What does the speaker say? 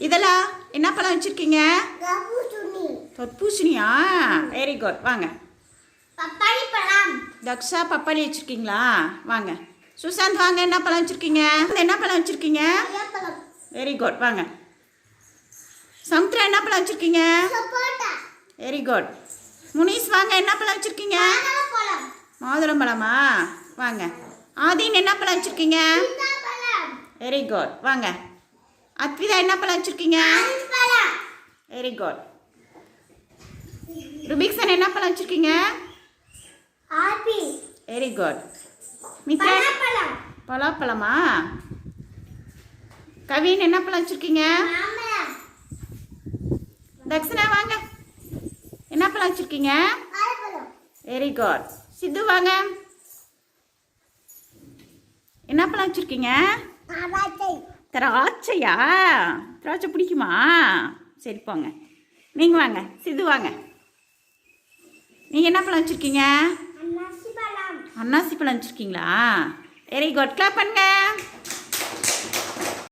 இதெல்லாம் என்ன பழம் வச்சுருக்கீங்க? தர்பூசணியா? Very good. வாங்க. பப்பாளி பழம். தக்ஷா பப்பாளி வச்சுருக்கீங்களா? வாங்க. சுசாந்த் வாங்க. என்ன பழம் வச்சுருக்கீங்க? என்ன பழம் வச்சுருக்கீங்க? Very good. வாங்க. சமுத்ரா என்ன பழம் வச்சுருக்கீங்க? Very good. முனிஸ் வாங்க. என்ன பழம் வச்சுருக்கீங்க? மாதுளம்பழமா? வாங்க. ஆதீன் என்ன பழம் வச்சுருக்கீங்க? Very good. வாங்க. அத்விதா என்ன பழம் வச்சுருக்கீங்க? Very good. ருபிக்சன் என்ன பழம் வச்சுருக்கீங்க? Very good. மித்ரா பலாப்பழமா? கவின் என்ன பழம் வச்சுருக்கீங்க? தக்ஷனா வாங்க. என்ன பழம் வச்சுருக்கீங்க? Very good. சித்து வாங்க. என்ன பழம் வச்சுருக்கீங்க? திராட்சையா? திராட்சை பிடிக்குமா? சரி போங்க. நீங்கள் வாங்க. சித்து வாங்க. நீங்கள் என்ன பழம் வச்சுருக்கீங்க? அன்னாசி பழம் வச்சுருக்கீங்களா? Very good. கிளாப் பண்ணுங்க.